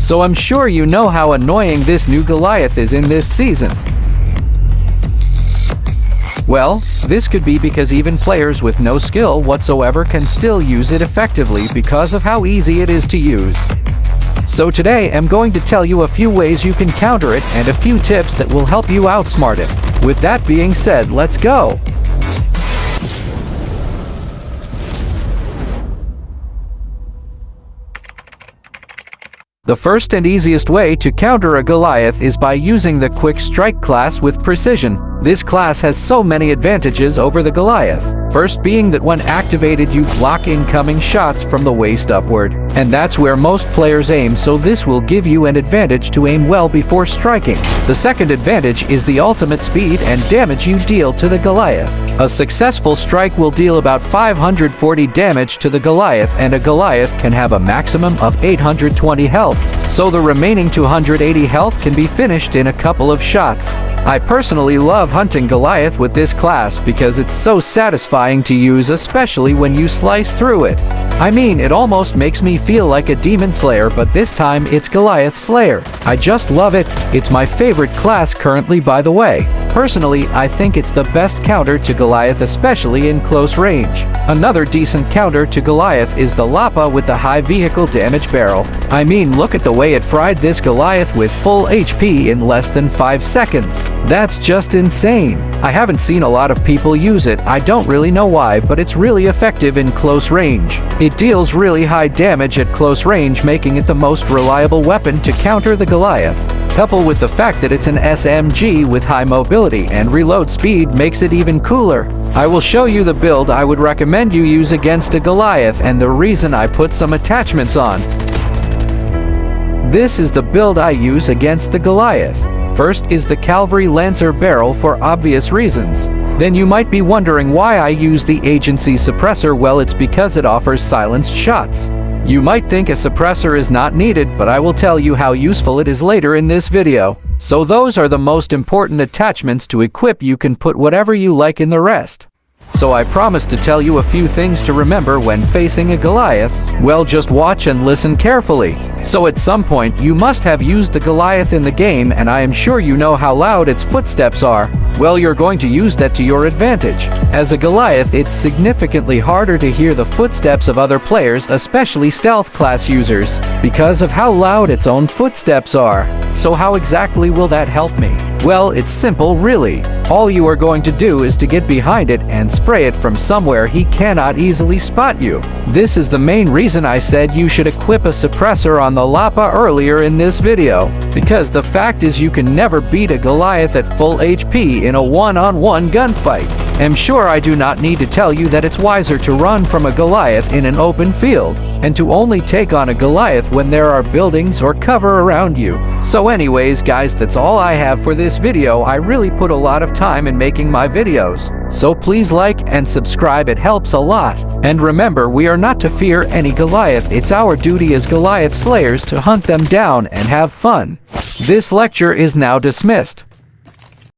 So I'm sure you know how annoying this new Goliath is in this season. Well, this could be because even players with no skill whatsoever can still use it effectively because of how easy it is to use. So today I'm going to tell you a few ways you can counter it and a few tips that will help you outsmart it. With that being said, let's go! The first and easiest way to counter a Goliath is by using the Quick Strike class with precision. This class has so many advantages over the Goliath. First being that when activated you block incoming shots from the waist upward. And that's where most players aim, so this will give you an advantage to aim well before striking. The second advantage is the ultimate speed and damage you deal to the Goliath. A successful strike will deal about 540 damage to the Goliath, and a Goliath can have a maximum of 820 health, so the remaining 280 health can be finished in a couple of shots. I personally love hunting Goliath with this class because it's so satisfying to use, especially when you slice through it. I mean, it almost makes me feel like a demon slayer, but this time it's Goliath Slayer. I just love it. It's my favorite class currently, by the way. Personally, I think it's the best counter to Goliath, especially in close range. Another decent counter to Goliath is the Lapa with the high vehicle damage barrel. I mean, look at the way it fried this Goliath with full HP in less than 5 seconds. That's just insane. I haven't seen a lot of people use it. I don't really know why, but it's really effective in close range. It deals really high damage at close range, making it the most reliable weapon to counter the Goliath. Coupled with the fact that it's an SMG with high mobility and reload speed makes it even cooler. I will show you the build I would recommend you use against a Goliath and the reason I put some attachments on. This is the build I use against the Goliath. First is the Cavalry Lancer barrel for obvious reasons. Then you might be wondering why I use the agency suppressor. Well, it's because it offers silenced shots. You might think a suppressor is not needed, but I will tell you how useful it is later in this video. So those are the most important attachments to equip. You can put whatever you like in the rest. So I promise to tell you a few things to remember when facing a Goliath. Well, just watch and listen carefully. So at some point you must have used the Goliath in the game, and I am sure you know how loud its footsteps are. Well, you're going to use that to your advantage. As a Goliath, it's significantly harder to hear the footsteps of other players, especially stealth class users, because of how loud its own footsteps are. So how exactly will that help me? Well, it's simple really. All you are going to do is to get behind it and spray it from somewhere he cannot easily spot you. This is the main reason I said you should equip a suppressor on the Lapa earlier in this video, because the fact is you can never beat a Goliath at full HP in a one-on-one gunfight. I'm sure I do not need to tell you that it's wiser to run from a Goliath in an open field, and to only take on a Goliath when there are buildings or cover around you. So anyways guys, that's all I have for this video. I really put a lot of time in making my videos, so please like and subscribe, it helps a lot. And remember, we are not to fear any Goliath. It's our duty as Goliath slayers to hunt them down and have fun. This lecture is now dismissed.